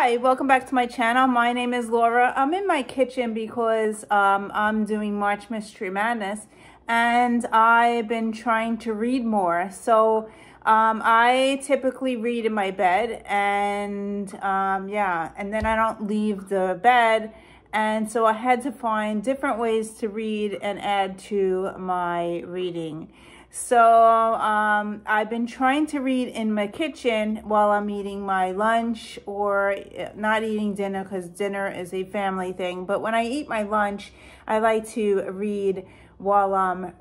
Hi, welcome back to my channel. My name is Laura. I'm in my kitchen because I'm doing March Mystery Madness and I've been trying to read more. So I typically read in my bed and and then I don't leave the bed. And so I had to find different ways to read and add to my reading. So I've been trying to read in my kitchen while I'm eating my lunch, or not eating dinner because dinner is a family thing. But when I eat my lunch, I like to read while I'm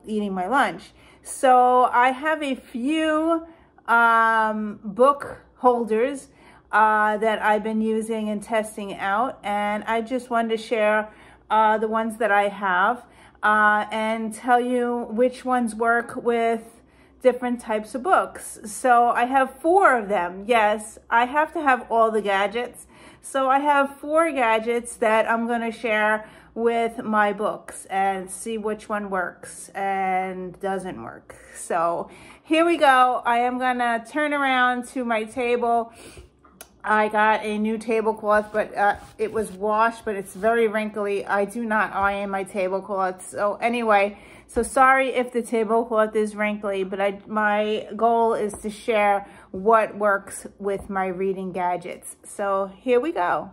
eating my lunch. So I have a few book holders that I've been using and testing out, and I just wanted to share the ones that I have. And tell you which ones work with different types of books. So I have 4 of them. Yes, I have to have all the gadgets. So I have 4 gadgets that I'm going to share with my books and see which one works and doesn't work. So here we go. I am going to turn around to my table. I got a new tablecloth, but it was washed, but it's very wrinkly. I do not iron my tablecloth. So anyway, so sorry if the tablecloth is wrinkly, but my goal is to share what works with my reading gadgets. So here we go.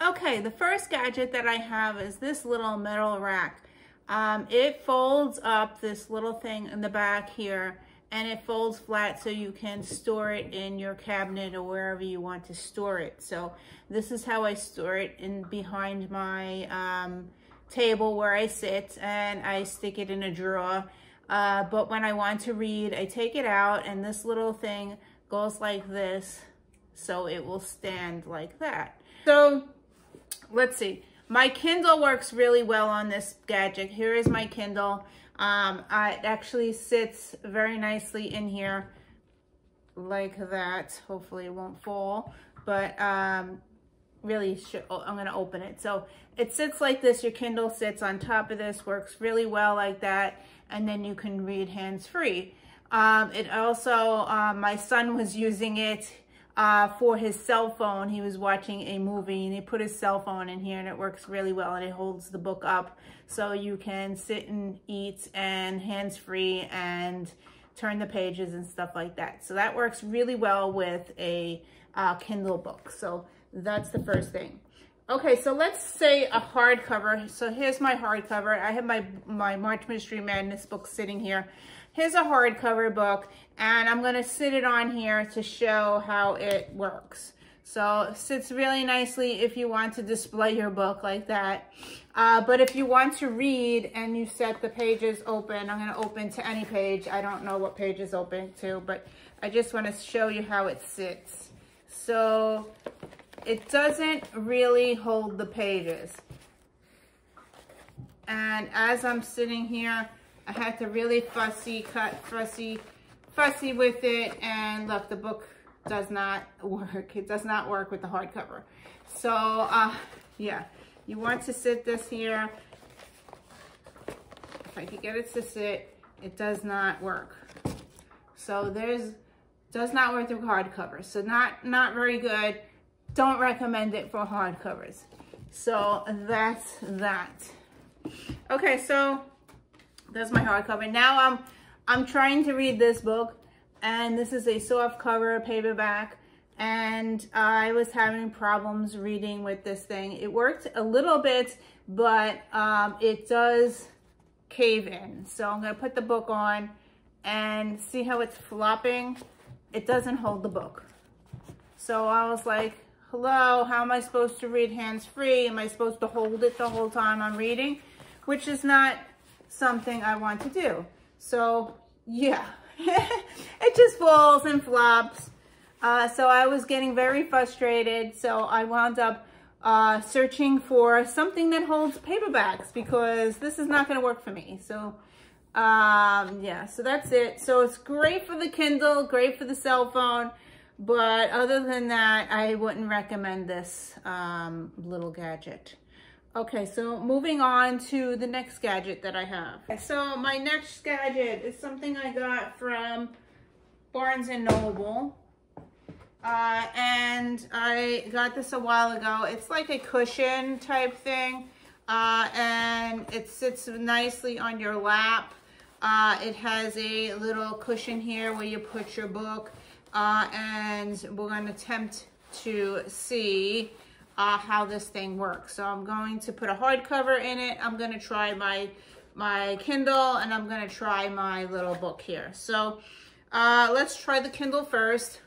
Okay, the first gadget that I have is this little metal rack. It folds up, this little thing in the back here, and it folds flat so you can store it in your cabinet or wherever you want to store it. So this is how I store it in behind my table where I sit, and I stick it in a drawer. But when I want to read, I take it out, and this little thing goes like this, so it will stand like that. So let's see. My Kindle works really well on this gadget. Here is my Kindle. It actually sits very nicely in here like that. Hopefully it won't fall, but really I'm going to open it. So it sits like this. Your Kindle sits on top of this, works really well like that, and then you can read hands-free. It also, my son was using it for his cell phone. He was watching a movie and he put his cell phone in here, and it works really well, and it holds the book up so you can sit and eat and hands-free and turn the pages and stuff like that. So that works really well with a Kindle book. So that's the first thing. Okay, so let's say a hardcover. So here's my hardcover. I have my March Mystery Madness book sitting here. Here's a hardcover book, and I'm going to sit it on here to show how it works. So it sits really nicely if you want to display your book like that. But if you want to read and you set the pages open, I'm going to open to any page. I don't know what page is open to, but I just want to show you how it sits. So it doesn't really hold the pages. And as I'm sitting here, I had to really fussy with it, and look, the book does not work. It does not work with the hardcover. So yeah, you want to sit this here. If I could get it to sit, it does not work. So does not work with hardcover. So not very good. Don't recommend it for hardcovers. So that's that. Okay, so that's my hardcover. Now I'm trying to read this book, and this is a soft cover paperback, and I was having problems reading with this thing. It worked a little bit, but it does cave in. So I'm gonna put the book on and see how it's flopping. It doesn't hold the book. So I was like, hello, how am I supposed to read hands-free? Am I supposed to hold it the whole time I'm reading? Which is not something I want to do. So yeah, it just falls and flops. So I was getting very frustrated. So I wound up searching for something that holds paperbacks, because this is not going to work for me. So yeah, so that's it. So it's great for the Kindle, great for the cell phone, but other than that, I wouldn't recommend this little gadget. Okay, so moving on to the next gadget that I have. So my next gadget is something I got from Barnes & Noble. And I got this a while ago. It's like a cushion type thing, and it sits nicely on your lap. It has a little cushion here where you put your book, and we're going to attempt to see how this thing works. So I'm going to put a hardcover in it. I'm going to try my Kindle, and I'm going to try my little book here. So let's try the Kindle first.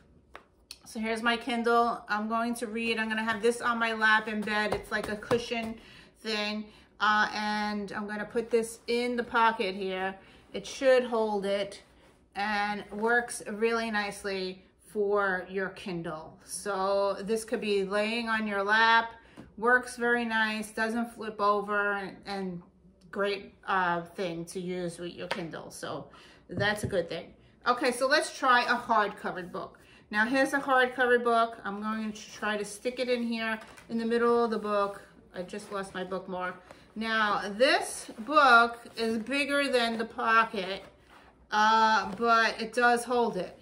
So here's my Kindle. I'm going to read. I'm going to have this on my lap in bed. It's like a cushion thing. And I'm going to put this in the pocket here. It should hold it and works really nicely for your Kindle. So this could be laying on your lap. Works very nice. Doesn't flip over, and great thing to use with your Kindle. So that's a good thing. Okay, so let's try a hardcover book. Now here's a hardcover book. I'm going to try to stick it in here in the middle of the book. I just lost my bookmark. Now this book is bigger than the pocket, but it does hold it.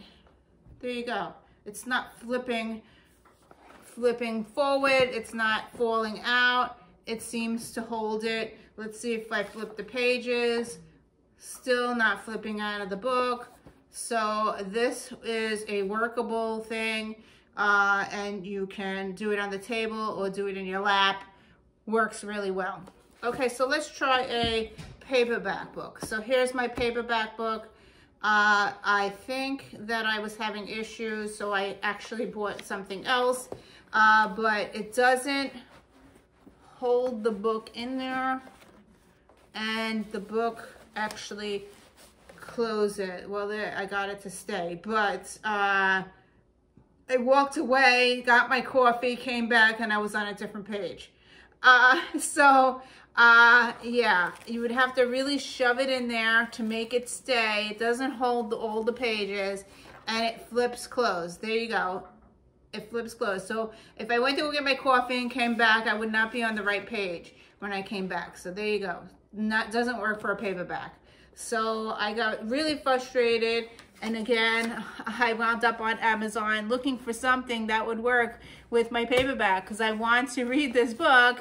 There you go. It's not flipping forward. It's not falling out. It seems to hold it. Let's see if I flip the pages. Still not flipping out of the book. So this is a workable thing, and you can do it on the table or do it in your lap. Works really well. Okay, so let's try a paperback book. So here's my paperback book. I think that I was having issues, so I actually bought something else, but it doesn't hold the book in there, and the book actually close it. Well, there, I got it to stay, but I walked away, got my coffee, came back, and I was on a different page. Yeah, you would have to really shove it in there to make it stay. It doesn't hold all the pages, and it flips closed. There you go. It flips closed. So if I went to go get my coffee and came back, I would not be on the right page when I came back. So there you go. Doesn't work for a paperback. So I got really frustrated, and again, I wound up on Amazon looking for something that would work with my paperback, because I want to read this book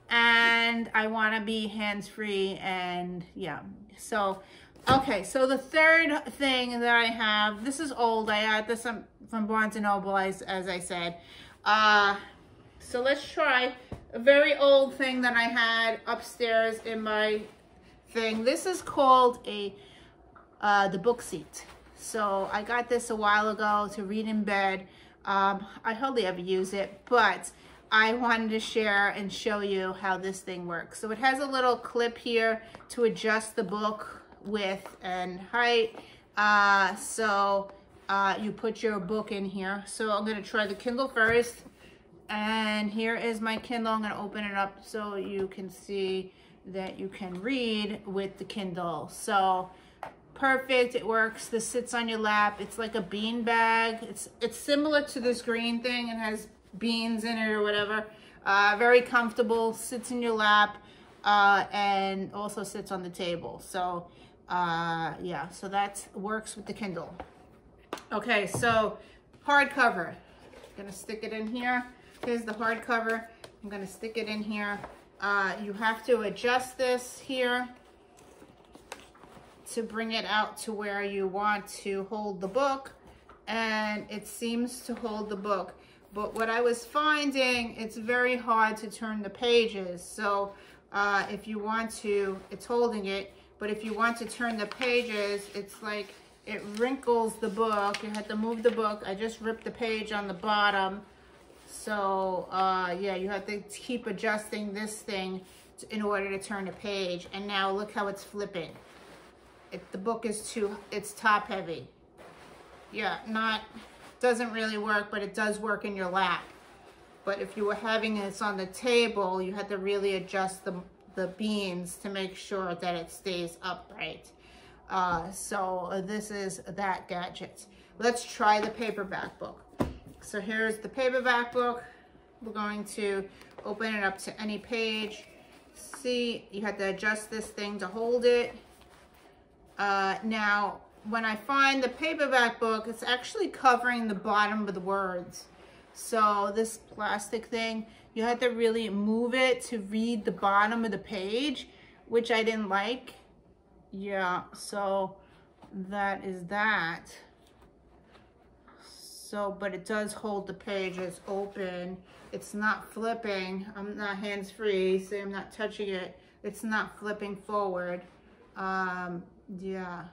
and I want to be hands-free, and yeah. So okay, so the third thing that I have, this is old. I got this from Barnes & Noble, as I said. So let's try a very old thing that I had upstairs in my thing. This is called the book seat. So I got this a while ago to read in bed. I hardly ever use it, but I wanted to share and show you how this thing works. So it has a little clip here to adjust the book width and height. You put your book in here. So I'm going to try the Kindle first. And here is my Kindle. I'm going to open it up so you can see that you can read with the Kindle. So perfect, it works. This sits on your lap. It's like a bean bag. It's similar to this green thing. It has beans in it or whatever. Very comfortable, sits in your lap, and also sits on the table. So yeah, so that works with the Kindle. Okay, so hardcover. I'm gonna stick it in here. Here's the hardcover. I'm gonna stick it in here. You have to adjust this here to bring it out to where you want to hold the book, and it seems to hold the book. But what I was finding, it's very hard to turn the pages. So if you want to, it's holding it, but if you want to turn the pages, it's like it wrinkles the book. You have to move the book. I just ripped the page on the bottom. So yeah, you have to keep adjusting this thing in order to turn the page. And now look how it's flipping. The book is it's top heavy. Yeah, doesn't really work, but it does work in your lap. But if you were having this on the table, you had to really adjust the beans to make sure that it stays upright. So this is that gadget. Let's try the paperback book. So here's the paperback book. We're going to open it up to any page. See, you have to adjust this thing to hold it. Now, when I find the paperback book, it's actually covering the bottom of the words. So this plastic thing, you have to really move it to read the bottom of the page, which I didn't like. Yeah, so that is that. So, but it does hold the page. It's open. It's not flipping. I'm not hands-free, so I'm not touching it. It's not flipping forward. Yeah.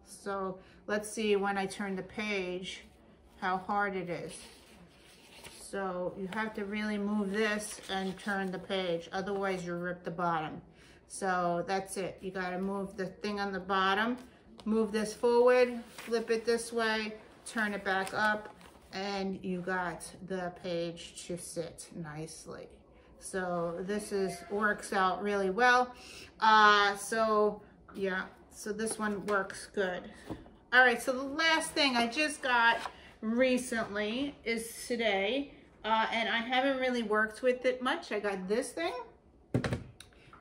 So let's see when I turn the page how hard it is. So you have to really move this and turn the page, otherwise you rip the bottom. So that's it. You got to move the thing on the bottom, move this forward, flip it this way, turn it back up, and you got the page to sit nicely. So this works out really well. So yeah, so this one works good. All right, so the last thing I just got recently is today, and I haven't really worked with it much. I got this thing.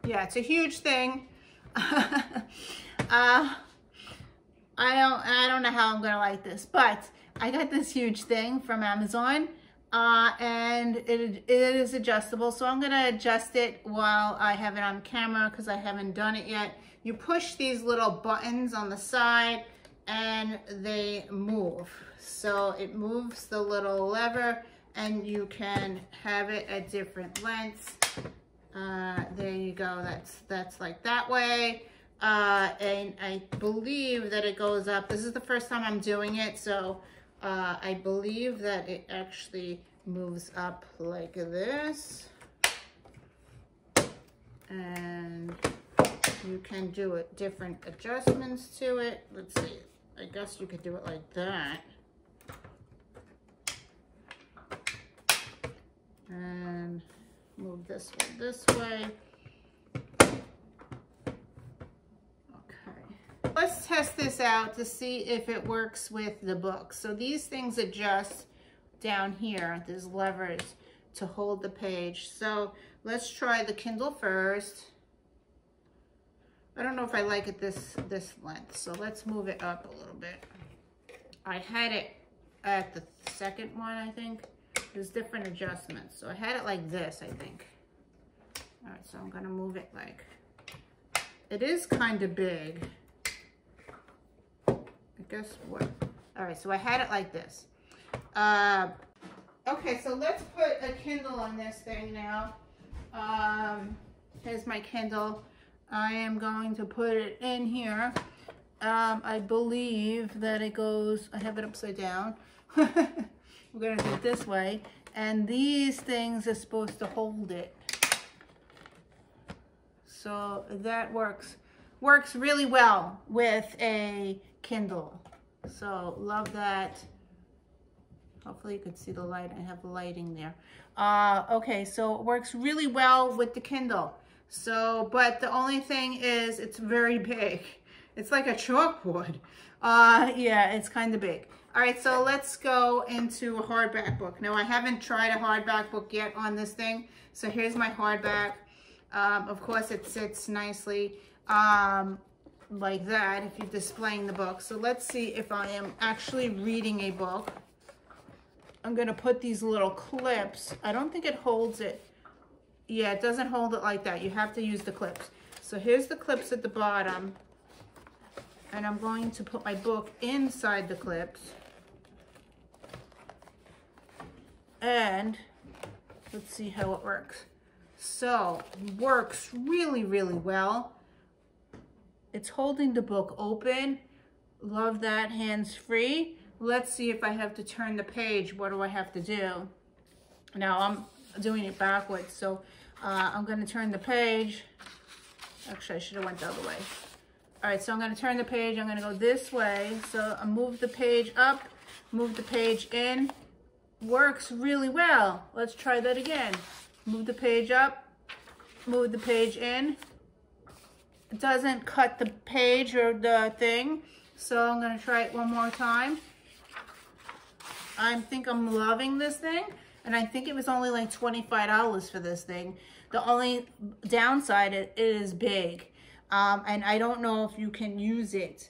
Yeah, it's a huge thing. I don't know how I'm gonna like this, but I got this huge thing from Amazon, and it is adjustable. So I'm gonna adjust it while I have it on camera because I haven't done it yet. You push these little buttons on the side and they move. So it moves the little lever and you can have it at different lengths. There you go, that's like that way. And I believe that it goes up. This is the first time I'm doing it, so I believe that it actually moves up like this. And you can do it, different adjustments to it. Let's see, I guess you could do it like that. And move this way. Okay. Let's test this out to see if it works with the book. So these things adjust down here. There's levers to hold the page. So let's try the Kindle first. I don't know if I like it this length, so let's move it up a little bit. I had it at the second one, I think. There's different adjustments. So I had it like this, I think. All right, so I'm gonna move it like, it is kind of big. I guess what? All right, so I had it like this. Okay, so let's put a Kindle on this thing now. Here's my Kindle. I am going to put it in here. I believe that it goes, I have it upside down. We're gonna do it this way. And these things are supposed to hold it. So that works really well with a Kindle. So love that. Hopefully you can see the light. I have the lighting there. Okay, so it works really well with the Kindle. So, but the only thing is it's very big. It's like a chalkboard. Yeah, it's kind of big. All right, so let's go into a hardback book. Now, I haven't tried a hardback book yet on this thing. So here's my hardback. Of course, it sits nicely like that if you're displaying the book. So let's see if I am actually reading a book. I'm gonna put these little clips. I don't think it holds it. Yeah, it doesn't hold it like that. You have to use the clips. So here's the clips at the bottom. And I'm going to put my book inside the clips. And let's see how it works. So, works really, really well. It's holding the book open. Love that, hands-free. Let's see if I have to turn the page. What do I have to do? Now, I'm doing it backwards, so I'm going to turn the page. Actually, I should have went the other way. All right, so I'm going to turn the page. I'm going to go this way. So I move the page up, move the page in. Works really well. Let's try that again. Move the page up, move the page in. It doesn't cut the page or the thing. So I'm going to try it one more time. I think I'm loving this thing. And I think it was only like $25 for this thing. The only downside, it is big. And I don't know if you can use it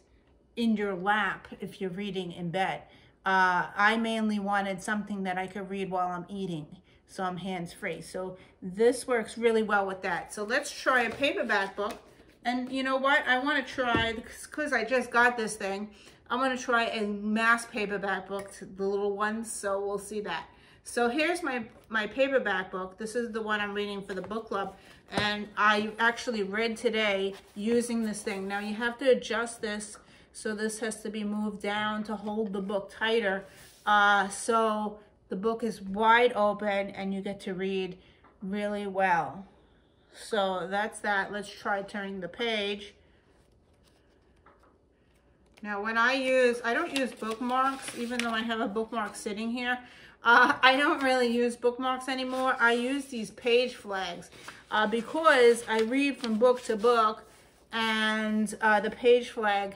in your lap if you're reading in bed. I mainly wanted something that I could read while I'm eating, so I'm hands-free. So this works really well with that. So let's try a paperback book. And you know what? I want to try, because I just got this thing, I'm going to try a mass paperback book, the little ones, so we'll see that. So here's my paperback book. This is the one I'm reading for the book club. And I actually read today using this thing. Now you have to adjust this, so this has to be moved down to hold the book tighter. So the book is wide open and you get to read really well. So that's that. Let's try turning the page. Now when I don't use bookmarks, even though I have a bookmark sitting here. I don't really use bookmarks anymore. I use these page flags because I read from book to book, and the page flag,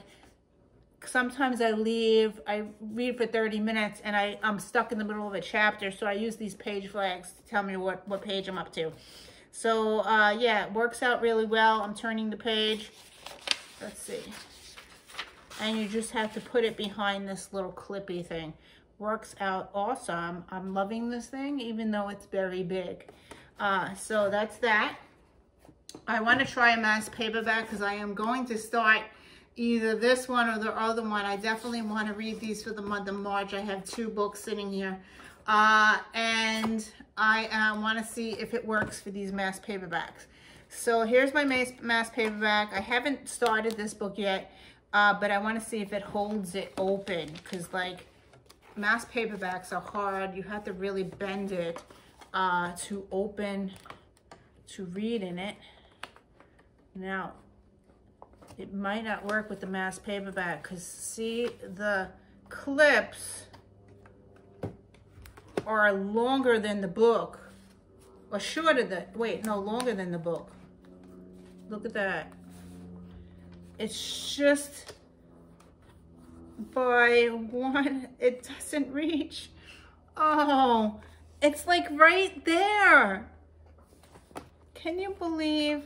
sometimes I read for 30 minutes and I'm stuck in the middle of a chapter, so I use these page flags to tell me what page I'm up to. So yeah, it works out really well. I'm turning the page. Let's see. And you just have to put it behind this little clippy thing. Works out awesome. I'm loving this thing, even though it's very big. So that's that. I want to try a mass paperback because I am going to start either this one or the other one. I definitely want to read these for the month of March. I have 2 books sitting here. And I want to see if it works for these mass paperbacks. So here's my mass paperback. I haven't started this book yet, but I want to see if it holds it open, because like mass paperbacks are hard. You have to really bend it to open, to read in it. Now, it might not work with the mass paperback because see, the clips are longer than the book, or shorter than, wait, no, longer than the book. Look at that. It's just by one, it doesn't reach. Oh, it's like right there. Can you believe?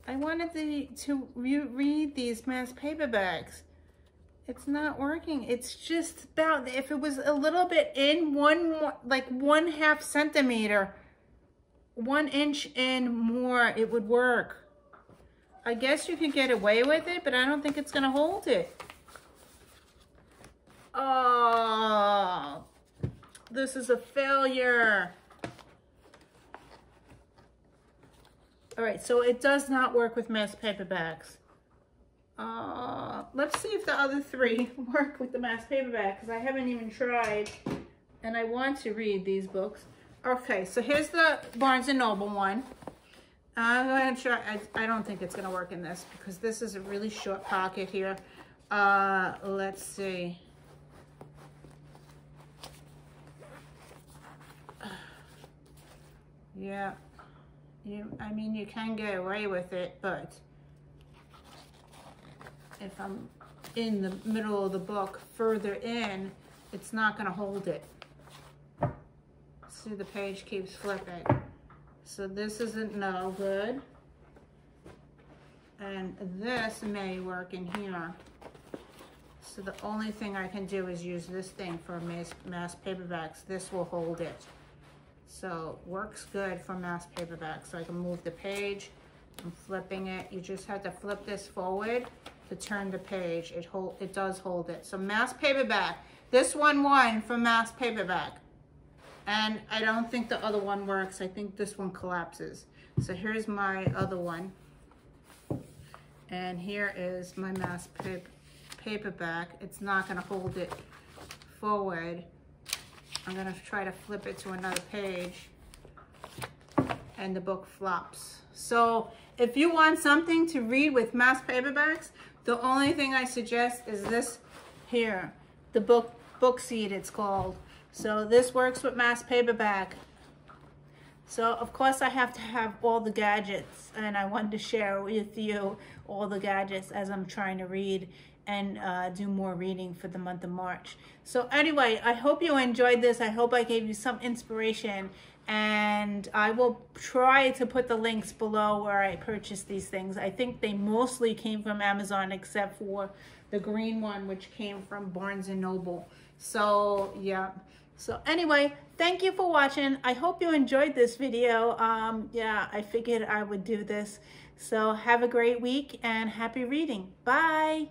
I wanted to read these mass paperbacks. It's not working. It's just about, if it was a little bit in, like 1/2 centimeter, 1 inch in more, it would work. I guess you could get away with it, but I don't think it's gonna hold it. Oh, this is a failure. All right, so it does not work with mass paperbacks. Let's see if the other 3 work with the mass paperback, because I haven't even tried, and I want to read these books. Okay, so here's the Barnes & Noble one. I'm going to try. I don't think it's going to work in this, because this is a really short pocket here. Let's see. Yeah, I mean, you can get away with it, but if I'm in the middle of the book further in, it's not going to hold it. See, the page keeps flipping. So this isn't no good. And this may work in here. So the only thing I can do is use this thing for mass paperbacks. This will hold it. So works good for mass paperbacks. So I can move the page. I'm flipping it. You just have to flip this forward to turn the page. It does hold it. So mass paperback. This one won for mass paperback. And I don't think the other one works. I think this one collapses. So here's my other one. And here is my mass paperback. It's not going to hold it forward. I'm going to try to flip it to another page. And the book flops. So if you want something to read with mass paperbacks, the only thing I suggest is this here. The book seat, it's called. So this works with mass paperback. So of course I have to have all the gadgets, and I wanted to share with you all the gadgets as I'm trying to read and do more reading for the month of March. So anyway, I hope you enjoyed this. I hope I gave you some inspiration, And I will try to put the links below where I purchased these things. I think they mostly came from Amazon except for the green one, which came from Barnes & Noble. So yeah. So anyway, thank you for watching. I hope you enjoyed this video. Yeah, I figured I would do this. So have a great week and happy reading. Bye.